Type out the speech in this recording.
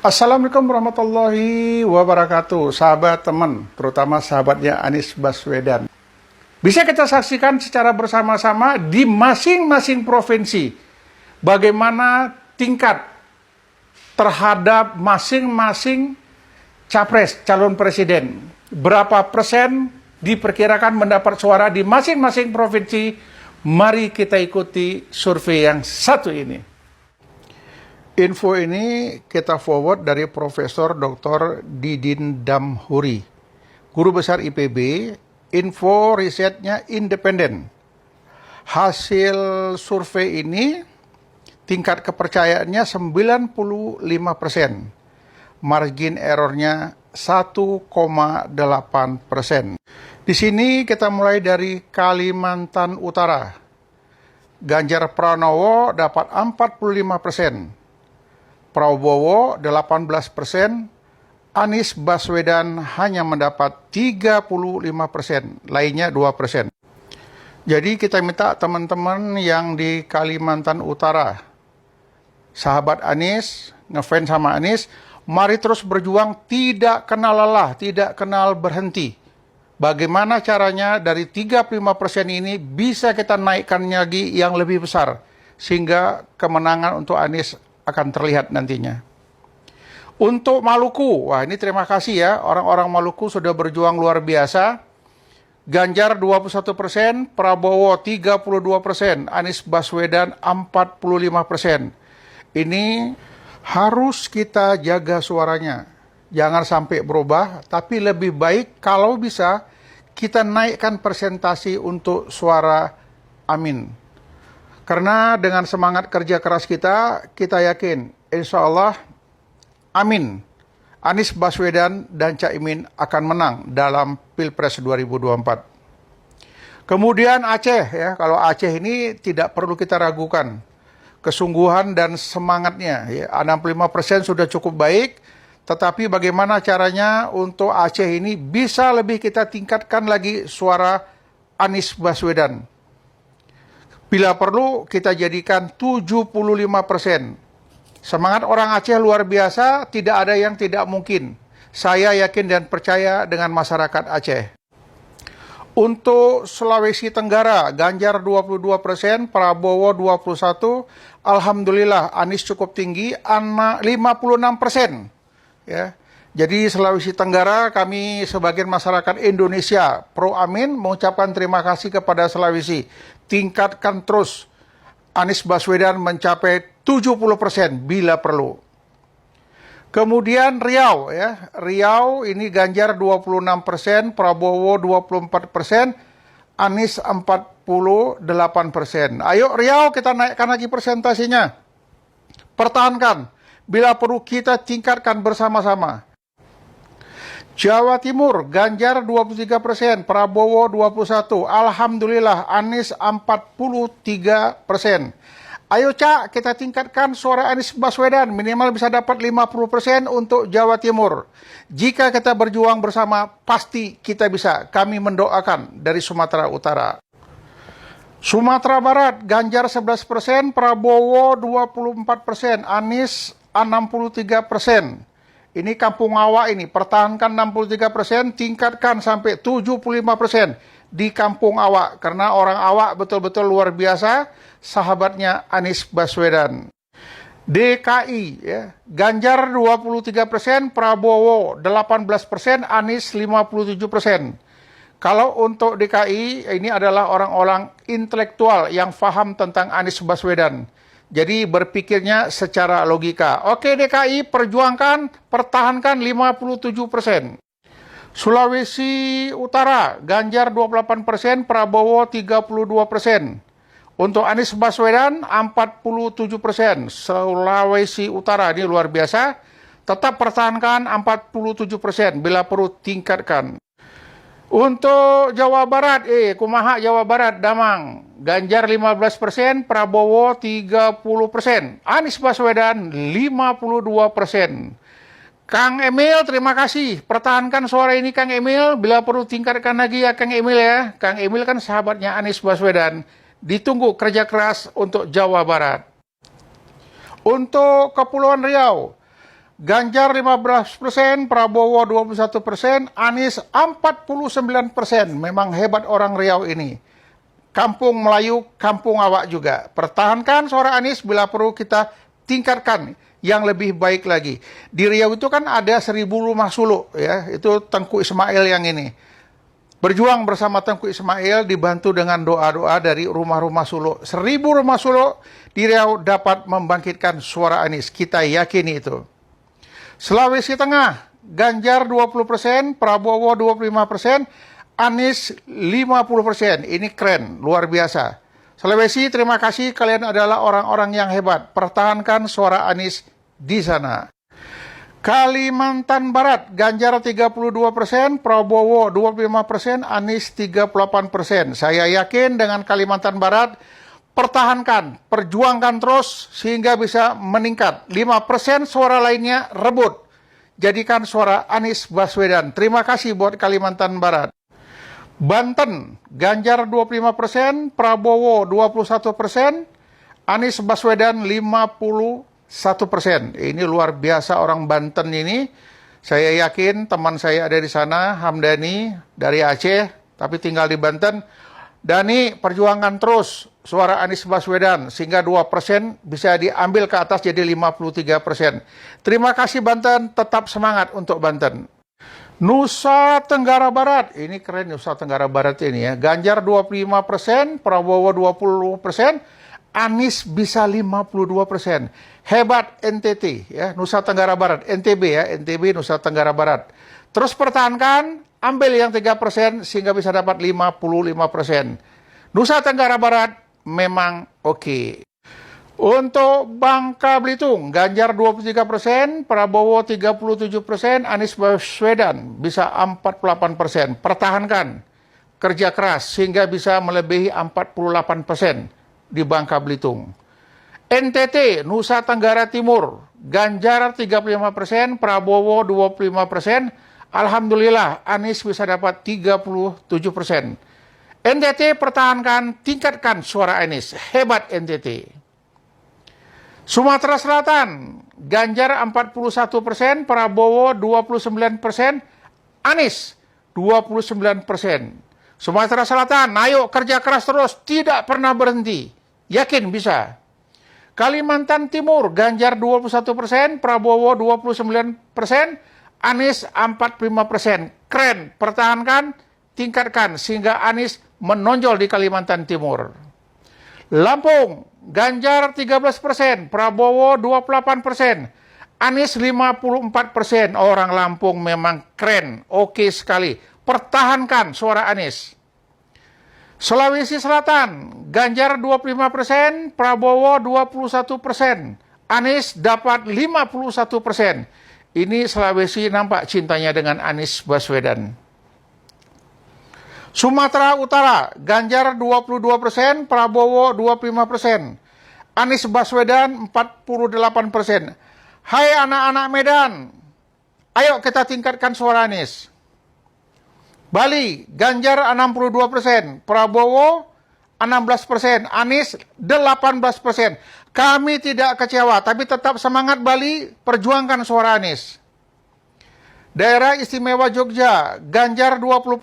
Assalamualaikum warahmatullahi wabarakatuh, sahabat teman, terutama sahabatnya Anies Baswedan. Bisa kita saksikan secara bersama-sama di masing-masing provinsi bagaimana tingkat terhadap masing-masing capres calon presiden. Berapa persen diperkirakan mendapat suara di masing-masing provinsi? Mari kita ikuti survei yang satu ini. Info ini kita forward dari Profesor Dr. Didin Damhuri, Guru Besar IPB. Info risetnya independen. Hasil survei ini tingkat kepercayaannya 95%. Margin errornya 1,8%. Di sini kita mulai dari Kalimantan Utara. Ganjar Pranowo dapat 45%. Prabowo 18%, Anies Baswedan hanya mendapat 35%, lainnya 2%. Jadi kita minta teman-teman yang di Kalimantan Utara, sahabat Anies, ngefans sama Anies, mari terus berjuang, tidak kenal lelah, tidak kenal berhenti. Bagaimana caranya dari 35% ini bisa kita naikkan lagi yang lebih besar, sehingga kemenangan untuk Anies akan terlihat nantinya. Untuk Maluku, wah ini terima kasih ya, orang-orang Maluku sudah berjuang luar biasa. Ganjar 21%, Prabowo 32%, Anies Baswedan 45%. Ini harus kita jaga suaranya. Jangan sampai berubah, tapi lebih baik kalau bisa kita naikkan persentasi untuk suara amin. Karena dengan semangat kerja keras kita yakin, insya Allah, amin, Anies Baswedan dan Caimin akan menang dalam Pilpres 2024. Kemudian Aceh, ya, kalau Aceh ini tidak perlu kita ragukan kesungguhan dan semangatnya. Ya, 65% sudah cukup baik, tetapi bagaimana caranya untuk Aceh ini bisa lebih kita tingkatkan lagi suara Anies Baswedan. Bila perlu, kita jadikan 75%. Semangat orang Aceh luar biasa, tidak ada yang tidak mungkin. Saya yakin dan percaya dengan masyarakat Aceh. Untuk Sulawesi Tenggara, Ganjar 22%, Prabowo 21%. Alhamdulillah, Anies cukup tinggi, 56%. Ya. Jadi Sulawesi Tenggara, kami sebagian masyarakat Indonesia pro amin mengucapkan terima kasih kepada Sulawesi. Tingkatkan terus Anies Baswedan mencapai 70% bila perlu. Kemudian Riau, ya. Riau ini Ganjar 26%, Prabowo 24%, Anies 48%. Ayo Riau kita naikkan lagi persentasinya. Pertahankan. Bila perlu kita tingkatkan bersama-sama. Jawa Timur, Ganjar 23%, Prabowo 21%, Alhamdulillah Anies 43%. Ayo Cak, kita tingkatkan suara Anies Baswedan, minimal bisa dapat 50% untuk Jawa Timur. Jika kita berjuang bersama, pasti kita bisa. Kami mendoakan dari Sumatera Utara. Sumatera Barat, Ganjar 11%, Prabowo 24%, Anies 63%. Ini Kampung Awak ini, pertahankan 63%, tingkatkan sampai 75% di Kampung Awak. Karena orang Awak betul-betul luar biasa, sahabatnya Anies Baswedan. DKI, ya, Ganjar 23%, Prabowo 18%, Anies 57%. Kalau untuk DKI, ini adalah orang-orang intelektual yang paham tentang Anies Baswedan. Jadi berpikirnya secara logika. Oke DKI, perjuangkan, pertahankan 57%. Sulawesi Utara, Ganjar 28%, Prabowo 32%. Untuk Anies Baswedan 47%. Sulawesi Utara ini luar biasa. Tetap pertahankan 47%. Bila perlu tingkatkan. Untuk Jawa Barat, kumaha Jawa Barat, Damang. Ganjar 15%, Prabowo 30%. Anies Baswedan 52%. Kang Emil, terima kasih. Pertahankan suara ini Kang Emil. Bila perlu tingkatkan lagi ya Kang Emil ya. Kang Emil kan sahabatnya Anies Baswedan. Ditunggu kerja keras untuk Jawa Barat. Untuk Kepulauan Riau, Ganjar 15%, Prabowo 21%, Anies 49%. Memang hebat orang Riau ini. Kampung Melayu, kampung awak juga. Pertahankan suara Anies, bila perlu kita tingkatkan yang lebih baik lagi. Di Riau itu kan ada 1000 rumah suluk, ya. Itu Tengku Ismail yang ini. Berjuang bersama Tengku Ismail, dibantu dengan doa-doa dari rumah-rumah suluk. 1000 rumah suluk di Riau dapat membangkitkan suara Anies. Kita yakini itu. Sulawesi Tengah, Ganjar 20%, Prabowo 25%, Anies 50%. Ini keren, luar biasa. Sulawesi, terima kasih, kalian adalah orang-orang yang hebat. Pertahankan suara Anies di sana. Kalimantan Barat, Ganjar 32%, Prabowo 25%, Anies 38%. Saya yakin dengan Kalimantan Barat, pertahankan, perjuangkan terus sehingga bisa meningkat. 5% suara lainnya rebut. Jadikan suara Anies Baswedan. Terima kasih buat Kalimantan Barat. Banten, Ganjar 25%, Prabowo 21%, Anies Baswedan 51%. Ini luar biasa orang Banten ini. Saya yakin teman saya ada di sana, Hamdani dari Aceh, tapi tinggal di Banten. Dani, perjuangkan terus suara Anies Baswedan sehingga 2% bisa diambil ke atas jadi 53%. Terima kasih Banten, tetap semangat untuk Banten. Nusa Tenggara Barat, ini keren Nusa Tenggara Barat ini ya. Ganjar 25%, Prabowo 20%, Anies bisa 52%. Hebat NTT ya, Nusa Tenggara Barat, NTB ya, NTB Nusa Tenggara Barat. Terus pertahankan, ambil yang 3% sehingga bisa dapat 55%. Nusa Tenggara Barat memang oke. Untuk Bangka Belitung, Ganjar 23%, Prabowo 37%, Anies Baswedan bisa 48%. Pertahankan, kerja keras sehingga bisa melebihi 48% di Bangka Belitung. NTT, Nusa Tenggara Timur, Ganjar 35%, Prabowo 25%, Alhamdulillah, Anies bisa dapat 37%. NTT pertahankan, tingkatkan suara Anies. Hebat NTT. Sumatera Selatan, Ganjar 41%, Prabowo 29%, Anies 29%. Sumatera Selatan, ayo kerja keras terus, tidak pernah berhenti. Yakin bisa. Kalimantan Timur, Ganjar 21%, Prabowo 29%, Anies 45%. Keren, pertahankan, tingkatkan sehingga Anies menonjol di Kalimantan Timur. Lampung, Ganjar 13%, Prabowo 28%, Anies 54%. Orang Lampung memang keren, oke sekali. Pertahankan suara Anies. Sulawesi Selatan, Ganjar 25%, Prabowo 21%, Anies dapat 51%. Ini Sulawesi nampak cintanya dengan Anies Baswedan. Sumatera Utara, Ganjar 22%, Prabowo 25%, Anies Baswedan 48%. Hai anak-anak Medan, ayo kita tingkatkan suara Anies. Bali, Ganjar 62%, Prabowo 16%, Anies 18%. Kami tidak kecewa, tapi tetap semangat Bali, perjuangkan suara Anies. Daerah Istimewa Jogja, Ganjar 20%.